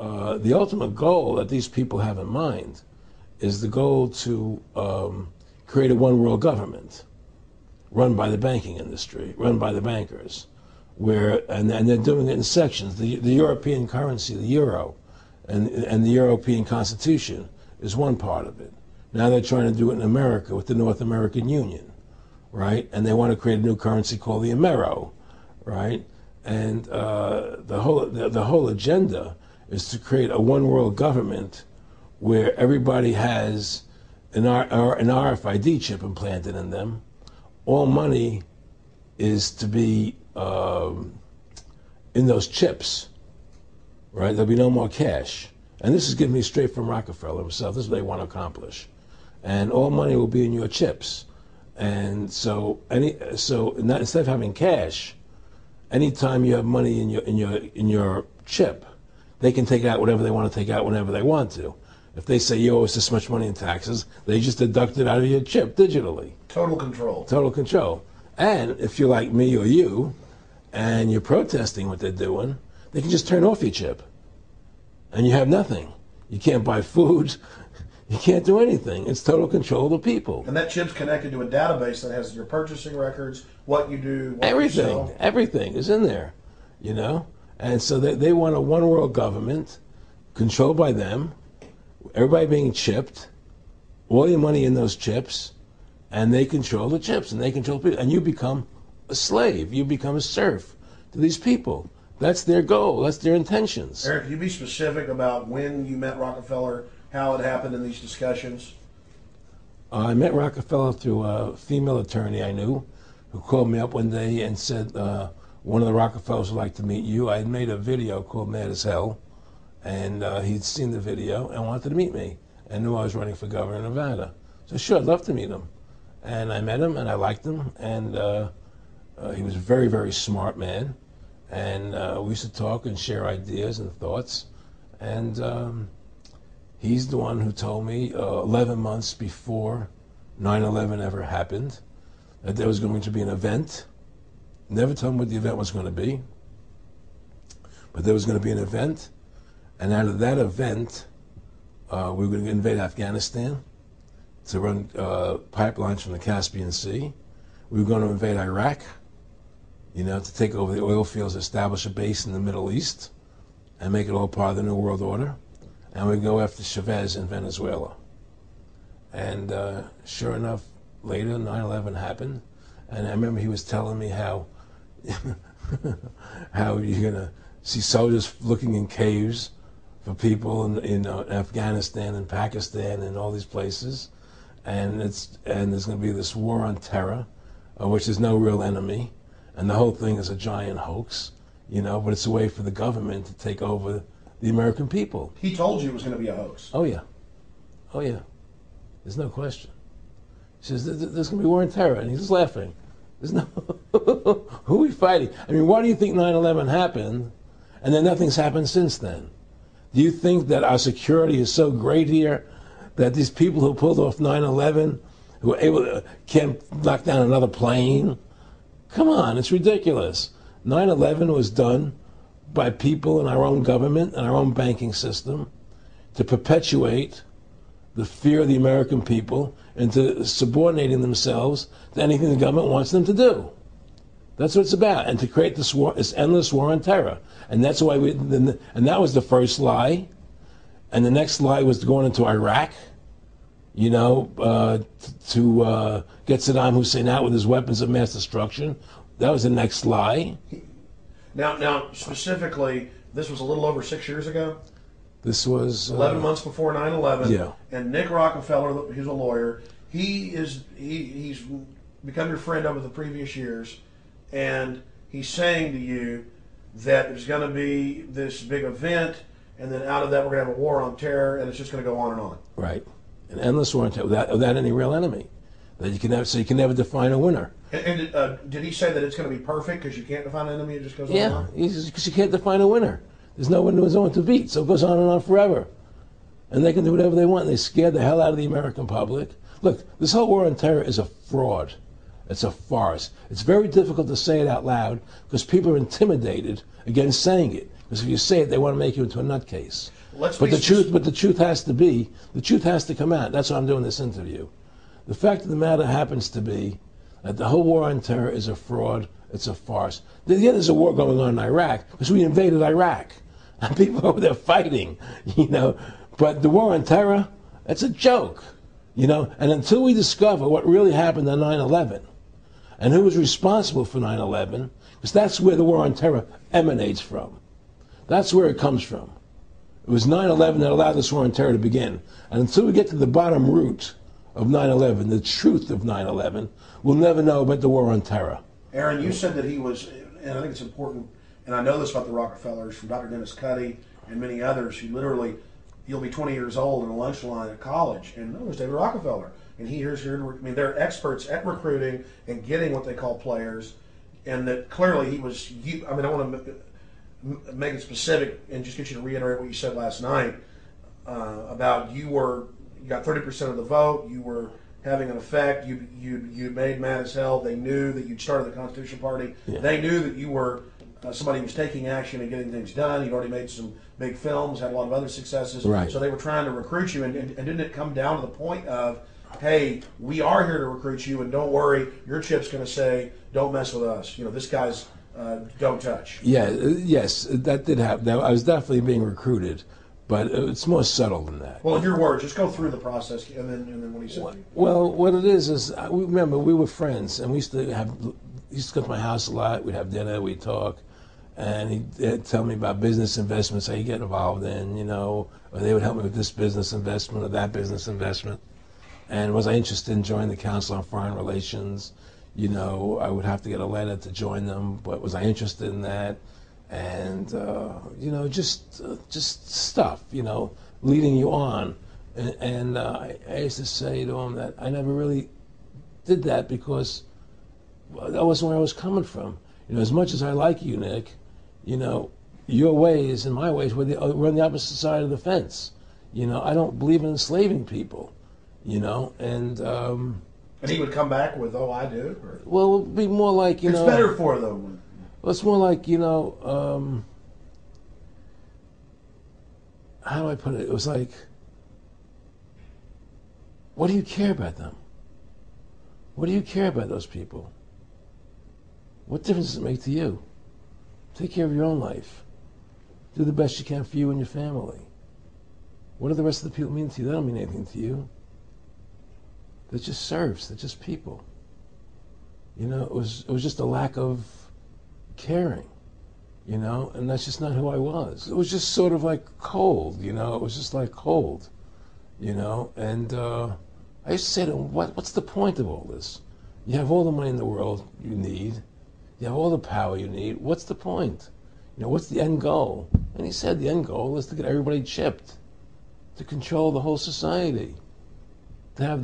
the ultimate goal that these people have in mind is the goal to create a one-world government run by the banking industry, run by the bankers, and they're doing it in sections. The European currency, the euro, and the European Constitution is one part of it. Now they're trying to do it in America with the North American Union, right? And they want to create a new currency called the Amero, right? And the whole agenda is to create a one-world government where everybody has an RFID chip implanted in them. All money is to be in those chips, right? There'll be no more cash. And this is given me straight from Rockefeller himself. This is what they want to accomplish. And all money will be in your chips. And so instead of having cash, anytime you have money in your chip, they can take out whatever they want to take out whenever they want to. If they say you owe us this much money in taxes, they just deduct it out of your chip digitally. Total control. Total control. And if you're like me or you, and you're protesting what they're doing, they can just turn off your chip. And you have nothing. You can't buy food. You can't do anything. It's total control of the people. And that chip's connected to a database that has your purchasing records, what you do, what everything, you sell. Everything is in there, you know? And so they want a one-world government controlled by them, everybody being chipped, all your money in those chips, and they control the chips, and they control people. And you become a slave. You become a serf to these people. That's their goal. That's their intentions. Eric, can you be specific about when you met Rockefeller, how it happened in these discussions? I met Rockefeller through a female attorney I knew who called me up one day and said, one of the Rockefellers would like to meet you. I had made a video called Mad as Hell, and he'd seen the video and wanted to meet me and knew I was running for governor of Nevada. So sure, I'd love to meet him. And I met him, and I liked him, and he was a very, very smart man. And we used to talk and share ideas and thoughts. And he's the one who told me 11 months before 9/11 ever happened that there was going to be an event. Never told me what the event was going to be, but there was going to be an event. And out of that event, we were going to invade Afghanistan to run pipelines from the Caspian Sea. We were going to invade Iraq, you know, to take over the oil fields, establish a base in the Middle East, and make it all part of the New World Order. And we'd go after Chavez in Venezuela. And sure enough, later 9/11 happened. And I remember he was telling me how how you're going to see soldiers looking in caves for people in Afghanistan and Pakistan and all these places. And there's going to be this war on terror, which is no real enemy. And the whole thing is a giant hoax, you know, but it's a way for the government to take over the American people. He told you it was going to be a hoax. Oh, yeah. Oh, yeah. There's no question. He says, there's going to be war on terror. And he's just laughing. There's no... Who are we fighting? I mean, why do you think 9/11 happened and then nothing's happened since then? Do you think that our security is so great here that these people who pulled off 9/11, who were able to, can't knock down another plane? Come on, it's ridiculous. 9/11 was done by people in our own government and our own banking system to perpetuate the fear of the American people into subordinating themselves to anything the government wants them to do. That's what it's about, and to create this war, this endless war on terror. And that's why and that was the first lie. And the next lie was going into Iraq, you know, to get Saddam Hussein out with his weapons of mass destruction. That was the next lie. Now, specifically, this was a little over 6 years ago. This was 11 months before 9/11. Yeah. And Nick Rockefeller, who's a lawyer, he's become your friend over the previous years, and he's saying to you that there's going to be this big event, and then out of that we're going to have a war on terror, and it's just going to go on and on. Right, an endless war on terror without any real enemy. That you can never, so you can never define a winner. And did he say that it's going to be perfect because you can't define an enemy? It just goes on and on? Yeah, because you can't define a winner. There's no one to beat, so it goes on and on forever. And they can do whatever they want. They scare the hell out of the American public. Look, this whole war on terror is a fraud. It's a farce. It's very difficult to say it out loud because people are intimidated against saying it Because if you say it, they want to make you into a nutcase. Let's But be the truth has to come out. That's why I'm doing this interview. The fact of the matter happens to be that the whole war on terror is a fraud. It's a farce. Yeah, there's a war going on in Iraq because we invaded Iraq. And people over there fighting, you know. But the war on terror, it's a joke, you know. And until we discover what really happened on 9/11 and who was responsible for 9/11, because that's where the war on terror emanates from. That's where it comes from. It was 9/11 that allowed this war on terror to begin. And until we get to the bottom root of 9/11, the truth of 9/11, we'll never know about the war on terror. Aaron, you said that he was, and I think it's important, and I know this about the Rockefellers from Dr. Dennis Cuddy and many others who literally, you'll be 20 years old in a lunch line at college, and there's David Rockefeller. And they're experts at recruiting and getting what they call players, and that clearly he was, I want to make it specific and just get you to reiterate what you said last night about you got 30% of the vote, you were having an effect, you made mad as hell, they knew that you'd started the Constitution Party, they knew that you were somebody who was taking action and getting things done, you'd already made some big films, had a lot of other successes, right. So they were trying to recruit you, and didn't it come down to the point of, hey, we are here to recruit you, and don't worry, your chip's going to say, don't mess with us, you know, this guy's don't touch. Yeah, yes, that did happen. I was definitely being recruited, but it's more subtle than that. Well, in your words, just go through the process, and then what he said. Well, what it is remember we were friends, and we used to go to my house a lot. We'd have dinner, we'd talk, and he'd tell me about business investments that he'd get involved in, you know, or they would help me with this business investment or that business investment. And was I interested in joining the Council on Foreign Relations? You know, I would have to get a letter to join them, but was I interested in that? And, you know, just stuff, you know, leading you on. And I used to say to him that I never really did that because that wasn't where I was coming from. You know, as much as I like you, Nick, you know, your ways and my ways, we're on the opposite side of the fence. You know, I don't believe in enslaving people, you know, and he would come back with, oh, I do? Or? Well, it would be more like, you know... It's better for them. Well, it's more like, you know, how do I put it? It was like, what do you care about them? What do you care about those people? What difference does it make to you? Take care of your own life. Do the best you can for you and your family. What do the rest of the people mean to you? They don't mean anything to you. They're just serfs. They're just people. You know, it was just a lack of caring, you know, and that's just not who I was. It was just sort of like cold, you know. It was just like cold, you know. And I used to say to him, what's the point of all this? You have all the money in the world you need. You have all the power you need. What's the point? You know, what's the end goal? And he said the end goal is to get everybody chipped, to control the whole society, to have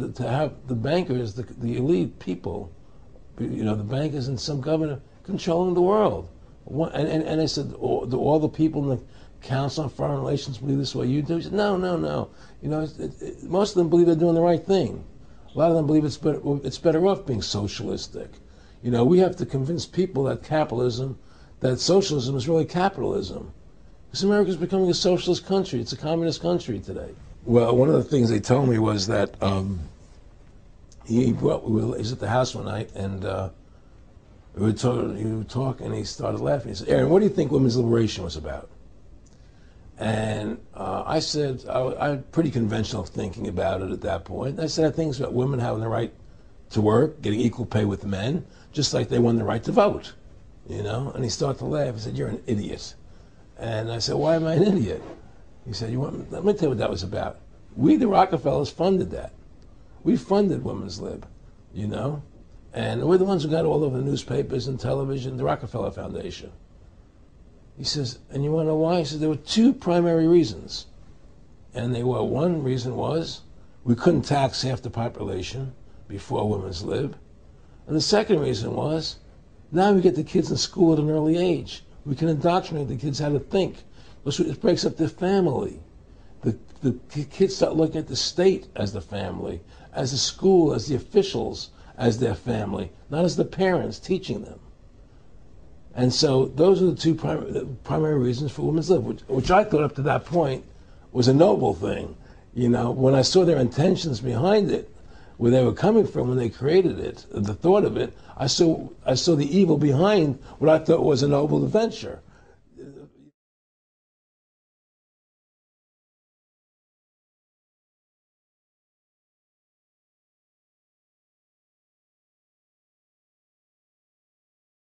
the bankers, the elite people, you know, the bankers and some governor controlling the world. And I said, do all the people in the Council on Foreign Relations believe this way you do? He said, no. You know, most of them believe they're doing the right thing. A lot of them believe it's better off being socialistic. You know, we have to convince people that socialism is really capitalism. Because America's becoming a socialist country. It's a communist country today. Well, one of the things they told me was that he was at the house one night, and he would talk, and he started laughing. He said, Aaron, what do you think women's liberation was about? And I said, I had pretty conventional thinking about it at that point. I said, I think it's about women having the right to work, getting equal pay with men, just like they won the right to vote, you know? And he started to laugh. He said, you're an idiot. And I said, why am I an idiot? He said, let me tell you what that was about. We, the Rockefellers, funded that. We funded women's lib, you know? And we're the ones who got all over the newspapers and television, the Rockefeller Foundation. He says, and you want to know why? He said, there were two primary reasons. And one reason was we couldn't tax half the population before women's lib. And the second reason was, now we get the kids in school at an early age. We can indoctrinate the kids how to think. It breaks up their family. The kids start looking at the state as the family, as the school, as the officials, as their family, not as the parents teaching them. And so those are the two primary reasons for women's lib, which I thought up to that point was a noble thing. You know, when I saw their intentions behind it, where they were coming from when they created it, the thought of it, I saw the evil behind what I thought was a noble adventure.